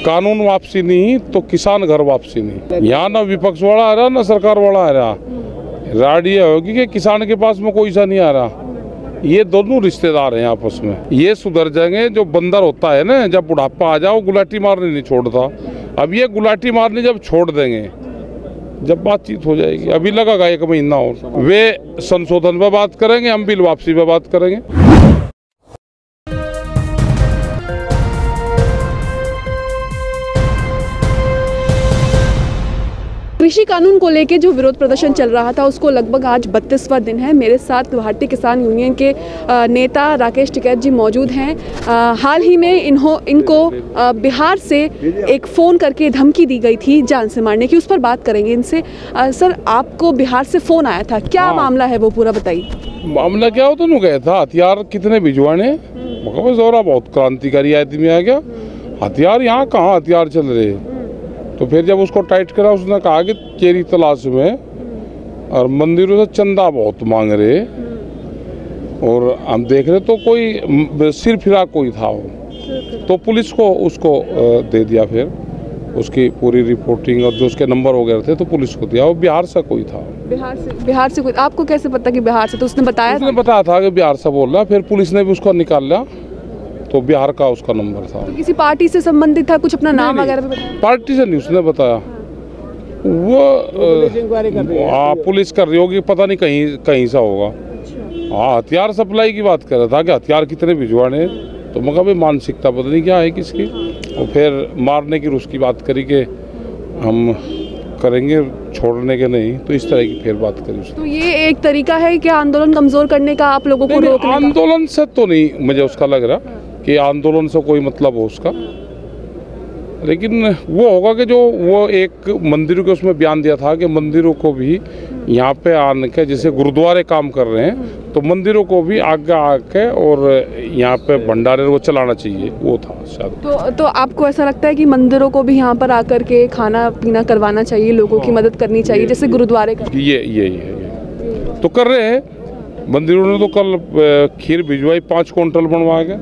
कानून वापसी नहीं तो किसान घर वापसी नहीं। यहाँ ना विपक्ष वाला आ रहा ना सरकार वाला आ रहा। राड ये होगी कि किसान के पास में कोई सा नहीं आ रहा। ये दोनों रिश्तेदार हैं आपस में, ये सुधर जाएंगे। जो बंदर होता है ना, जब बुढ़ापा आ जाओ गुलाटी मारने नहीं छोड़ता। अब ये गुलाटी मारने जब छोड़ देंगे, जब बातचीत हो जाएगी, अभी लगेगा 1 महीना और, वे संशोधन पे बात करेंगे, हम बिल वापसी पे बात करेंगे। कृषि कानून को लेकर जो विरोध प्रदर्शन चल रहा था उसको लगभग आज 32वां दिन है। मेरे साथ भारतीय किसान यूनियन के नेता राकेश टिकैत जी मौजूद हैं। हाल ही में इनको बिहार से एक फ़ोन करके धमकी दी गई थी जान से मारने की, उस पर बात करेंगे इनसे। सर, आपको बिहार से फ़ोन आया था, क्या मामला है वो पूरा बताइए। मामला क्या होता है, गया था हथियार कितने भिजवाने, जोरा बहुत क्रांतिकारी आदमी आ गया। हथियार यहाँ कहाँ हथियार चल रहे। तो फिर जब उसको टाइट करा, उसने कहा कि चेरी तलाश में और मंदिरों से चंदा बहुत मांग रहे, और हम देख रहे तो कोई सिर फिरा कोई था वो, तो पुलिस को उसको दे दिया। फिर उसकी पूरी रिपोर्टिंग और जो उसके नंबर वगैरह थे तो पुलिस को दिया। वो बिहार से कोई था। बिहार से कोई? आपको कैसे पता कि बिहार से? तो उसने बताया था कि बिहार से बोल रहा। फिर पुलिस ने भी उसको निकाल लिया, तो बिहार का उसका नंबर था। तो किसी पार्टी से संबंधित था, कुछ अपना नाम वगैरह भी बताया? पार्टी से नहीं, उसने बताया। वो पुलिस कर रही होगी, पता नहीं कहीं सा होगा। हाँ, हथियार सप्लाई की बात कर रहा था कि हथियार कितने भिजवाने। तो मैं कहा मानसिकता पता नहीं क्या है किसकी। और फिर मारने की उसकी बात करी कि हम करेंगे, छोड़ने के नहीं। तो इस तरह की फिर बात करी। तो ये एक तरीका है कि आंदोलन कमजोर करने का, आप लोगों को रोकने का? आंदोलन से तो नहीं मुझे उसका लग रहा कि आंदोलन से कोई मतलब हो उसका, लेकिन वो होगा कि जो वो एक मंदिरों के उसमें बयान दिया था कि मंदिरों को भी यहाँ पे आने के, जैसे गुरुद्वारे काम कर रहे हैं, तो मंदिरों को भी आगे आके और यहाँ पे भंडारे वो चलाना चाहिए, वो था शायद। तो आपको ऐसा लगता है कि मंदिरों को भी यहाँ पर आकर के खाना पीना करवाना चाहिए, लोगों की मदद करनी चाहिए, जैसे गुरुद्वारे का? ये तो कर रहे हैं। मंदिरों ने तो कल खीर भिजवाई, 5 क्विंटल बनवा के,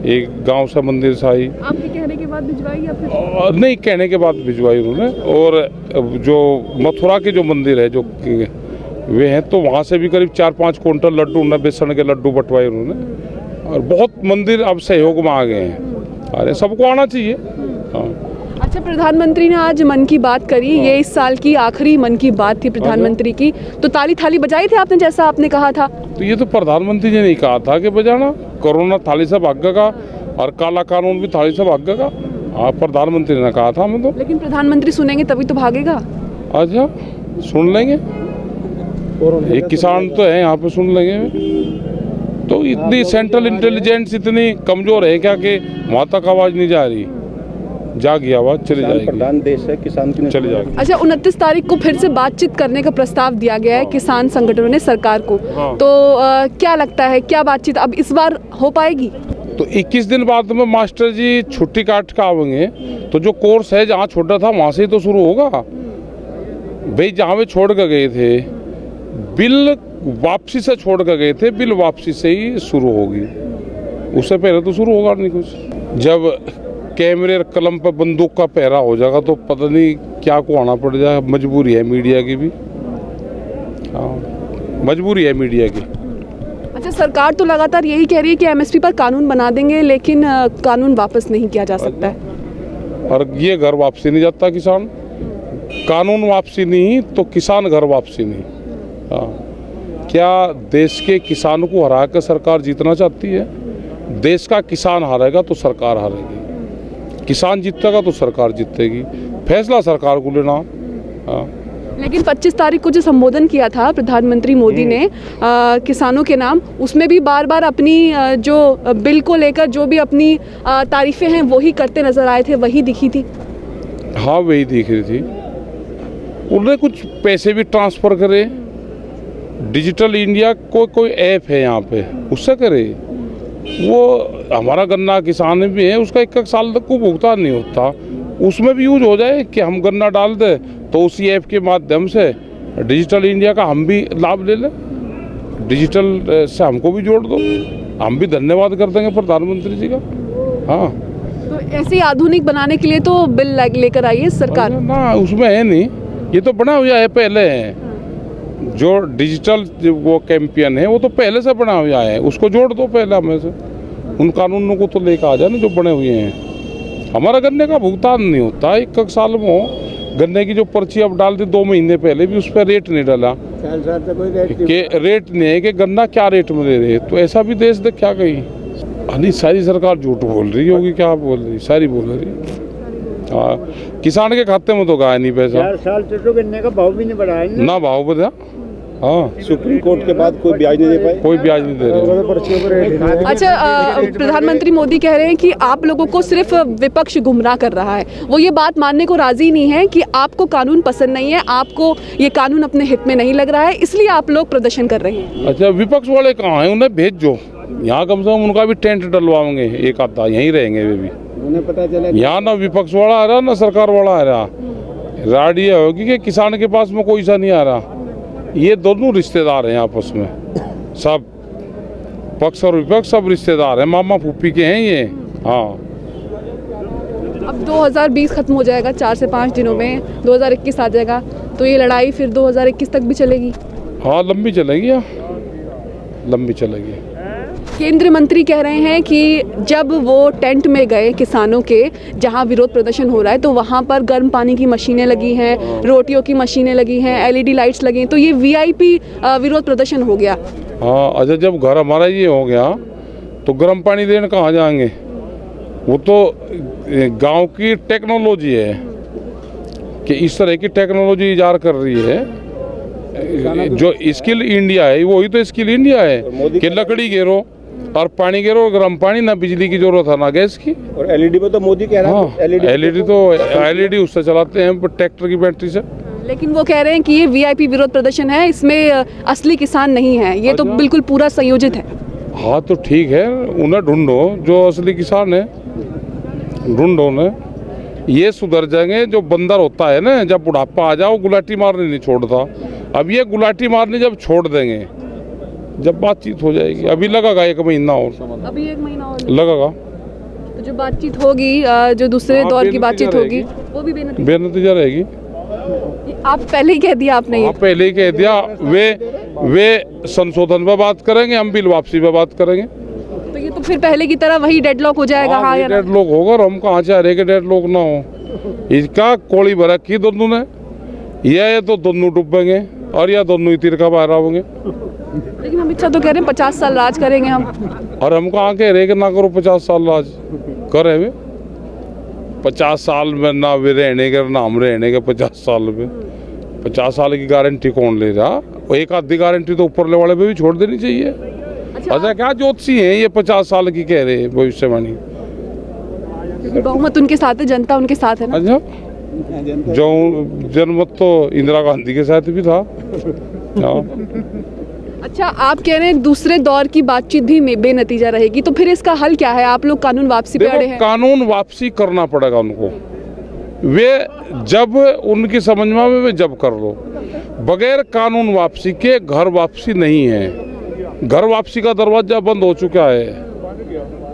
एक गांव से मंदिर से आई। आपके कहने के बाद भिजवाई या फिर? नहीं, कहने के बाद भिजवाई उन्होंने। और जो मथुरा के जो मंदिर है जो वे हैं, तो वहाँ से भी करीब 4-5 क्विंटल लड्डू, बेसन के लड्डू बंटवाए उन्होंने। और बहुत मंदिर अब सहयोग में आ गए हैं। अरे सबको आना चाहिए। हाँ। अच्छा, प्रधानमंत्री ने आज मन की बात करी। ये इस साल की आखिरी मन की बात थी प्रधानमंत्री की, तो ताली थाली बजाई थी आपने, जैसा आपने कहा था? तो ये तो प्रधानमंत्री जी ने कहा था कि बजाना, कोरोना थाली से भागेगा और काला कानून भी थाली से भागेगा। हाँ, प्रधानमंत्री ने कहा था हमें तो। लेकिन प्रधानमंत्री सुनेंगे तभी तो भागेगा। अच्छा, सुन लेंगे, एक किसान तो है यहाँ पे, सुन लेंगे। तो इतनी सेंट्रल इंटेलिजेंस इतनी कमजोर है क्या कि वहाँ तक आवाज नहीं जा रही? जागी आवाज, चली जाएगी। प्रधान देश है, किसान की चली जाएगी। अच्छा, 29 तारीख को फिर से बातचीत करने का प्रस्ताव दिया गया है किसान संगठनों ने सरकार को। तो क्या लगता है, क्या बातचीत अब इस बार हो पाएगी? तो 21 दिन बाद में मास्टर जी छुट्टी काट के आवेंगे, तो जो कोर्स है जहाँ छोड़ा था वहाँ से ही तो शुरू होगा भाई। जहाँ वे छोड़ कर गए थे, बिल वापसी से छोड़ कर गए थे, बिल वापसी से ही शुरू होगी। उससे पहले तो शुरू होगा नहीं कुछ। जब कैमरे और कलम पर बंदूक का पहरा हो जाएगा तो पता नहीं क्या को आना पड़ जाएगा। मजबूरी है मीडिया की भी। हाँ, मजबूरी है मीडिया की। अच्छा, सरकार तो लगातार यही कह रही है कि एमएसपी पर कानून बना देंगे, लेकिन कानून वापस नहीं किया जा सकता है। और ये घर वापसी नहीं जाता किसान। कानून वापसी नहीं तो किसान घर वापसी नहीं। हाँ, क्या देश के किसान को हरा कर सरकार जीतना चाहती है? देश का किसान हारेगा तो सरकार हारेगी, किसान जीतेगा तो सरकार जीतेगी। फैसला सरकार को लेना। हाँ। लेकिन 25 तारीख को जो संबोधन किया था प्रधानमंत्री मोदी ने किसानों के नाम, उसमें भी बार बार अपनी जो बिल को लेकर जो भी अपनी तारीफें हैं वही करते नजर आए थे, वही दिखी थी। हाँ, वही दिख रही थी। उन्होंने कुछ पैसे भी ट्रांसफर करे। डिजिटल इंडिया कोई ऐप है यहाँ पे, उससे करे। वो हमारा गन्ना किसान भी है, उसका 1 साल तक को भुगतान नहीं होता, उसमें भी यूज हो जाए कि हम गन्ना डाल दें, तो उसी ऐप के माध्यम से डिजिटल इंडिया का हम भी लाभ ले लें। डिजिटल से हमको भी जोड़ दो, हम भी धन्यवाद कर देंगे प्रधानमंत्री जी का। हाँ, तो ऐसे ही आधुनिक बनाने के लिए तो बिल लेकर आई है सरकार ना, उसमें है नहीं, ये तो बना हुआ है पहले है। जो डिजिटल वो कैंपियन है वो तो पहले से बना हुआ है, उसको जोड़ दो पहले हमें से, उन कानूनों को तो लेकर आ जाए ना जो बने हुए हैं। हमारा गन्ने का भुगतान नहीं होता, एक साल में गन्ने की जो पर्ची अब डाल दी 2 महीने पहले भी उस पर रेट नहीं डाला, रेट नहीं है कि गन्ना क्या रेट में दे रहे, तो ऐसा भी देश देख क्या कही। नहीं, सारी सरकार झूठ बोल रही होगी, क्या बोल रही, सारी बोल रही। हाँ, किसान के खाते में तो गया नहीं पैसा। 4 साल से तो गन्ने का भाव भी नहीं बढ़ा है ना, भाव बढ़ा। हाँ, सुप्रीम कोर्ट के बाद कोई ब्याज नहीं दे पाए, कोई ब्याज नहीं दे रहे। अच्छा, प्रधानमंत्री मोदी कह रहे हैं कि आप लोगों को सिर्फ विपक्ष गुमराह कर रहा है, वो ये बात मानने को राजी नहीं है कि आपको कानून पसंद नहीं है, आपको ये कानून अपने हित में नहीं लग रहा है, इसलिए आप लोग प्रदर्शन कर रहे हैं। अच्छा, विपक्ष वाले कहाँ हैं, उन्हें भेजो यहाँ, कम से कम उनका भी टेंट डलवाएंगे, एक आधा यहीं रहेंगे वे भी। उन्हें पता चला यहाँ ना विपक्ष वाला आ रहा ना सरकार वाला आ रहा, राड ये होगी कि किसान के पास में कोई सा नहीं आ रहा। ये दोनों रिश्तेदार हैं आपस में, सब पक्ष और विपक्ष सब रिश्तेदार हैं, मामा फूफी के हैं ये। हाँ, अब 2020 खत्म हो जाएगा, 4 से 5 दिनों में 2021 आ जाएगा, तो ये लड़ाई फिर 2021 तक भी चलेगी? हाँ, लंबी चलेगी, लंबी चलेगी। केंद्रीय मंत्री कह रहे हैं कि जब वो टेंट में गए किसानों के, जहां विरोध प्रदर्शन हो रहा है, तो वहां पर गर्म पानी की मशीनें लगी हैं, रोटियों की मशीनें लगी हैं, एलईडी लाइट्स लगी हैं, तो ये वीआईपी विरोध प्रदर्शन हो गया। हाँ, अच्छा, जब घर हमारा ये हो गया तो गर्म पानी देने कहाँ जाएंगे? वो तो गांव की टेक्नोलॉजी है कि इस तरह की टेक्नोलॉजी इजाद कर रही है, जो स्किल इंडिया है, वही तो स्किल इंडिया है कि लकड़ी गिरो और पानी गिरो, गर्म पानी, ना बिजली की जरूरत है ना गैस की। और एलईडी पे तो मोदी कह रहा है, एलईडी उससे चलाते हैं ट्रैक्टर की बैटरी से। लेकिन वो कह रहे हैं कि ये वीआईपी विरोध प्रदर्शन है, इसमें असली किसान नहीं है, ये तो बिल्कुल पूरा संयोजित है। हाँ, तो ठीक है, उन्हें ढूंढो जो असली किसान है, ढूंढो उन्हें, ये सुधर जाएंगे। जो बंदर होता है ना, जब बुढ़ापा आ जाओ गुलाटी मारने नहीं छोड़ता, अब ये गुलाटी मारने जब छोड़ देंगे, जब बातचीत हो जाएगी, अभी लगेगा 1 महीना और, अभी 1 महीना और लगेगा, तो जो बातचीत होगी, जो दूसरे दौर की बातचीत होगी, वो भी बेनतीजा रहेगी। आप पहले ही कह दिया आपने, ये पहले ही कह दिया, वे संशोधन पे बात करेंगे, हम बिल वापसी पे बात करेंगे। तो ये तो फिर पहले की तरह वही डेडलॉक हो जाएगा। हाँ, डेडलॉक होगा, और हम कहाँ चाह रहे कि डेडलॉक ना हो। इसका कोड़ी भरा की दोनों ने, ये तो दोनों डूबेंगे और या दोनों ही तिरका बाहर आओगे। लेकिन अमित शाह तो कह रहे हैं 50 साल राज करेंगे हम, और हम कहाँ कह रहे कि ना करो 50 साल राज करे वे। 50 साल में ना वे रहने के ना हम रहने के 50 साल में, 50 साल की गारंटी कौन ले रहा? एक आधी गारंटी तो ऊपर वाले पे भी छोड़ देनी चाहिए। अच्छा, क्या ज्योतिषी हैं ये 50 साल की कह रहे हैं भविष्यवाणी? बहुमत उनके साथ है, जनता उनके साथ है ना। अच्छा, जो जनमत तो इंदिरा गांधी के साथ भी था। अच्छा, आप कह रहे हैं दूसरे दौर की बातचीत भी बेनतीजा रहेगी, तो फिर इसका हल क्या है? आप लोग कानून वापसी पे अड़े हैं। कानून वापसी करना पड़ेगा उनको, वे जब उनकी समझ में आवे वे जब कर लो। बगैर कानून वापसी के घर वापसी नहीं है। घर वापसी का दरवाजा बंद हो चुका है,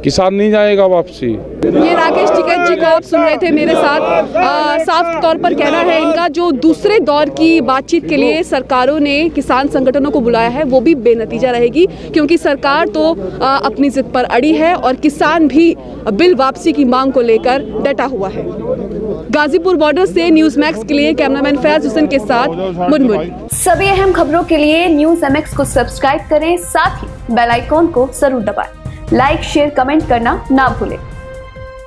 किसान नहीं जाएगा वापसी। ये राकेश टिकैत जी को आप सुन रहे थे मेरे साथ। साफ तौर पर कहना है इनका, जो दूसरे दौर की बातचीत के लिए सरकारों ने किसान संगठनों को बुलाया है वो भी बेनतीजा रहेगी, क्योंकि सरकार तो अपनी जिद पर अड़ी है और किसान भी बिल वापसी की मांग को लेकर डटा हुआ है। गाजीपुर बॉर्डर से न्यूज़ मैक्स के लिए कैमरामैन फैज हुसैन के साथ मुनमुन। सभी अहम खबरों के लिए न्यूज़ MX को सब्सक्राइब करें, साथ ही बेल आइकॉन को जरूर दबाएं। लाइक, शेयर, कमेंट करना ना भूलें।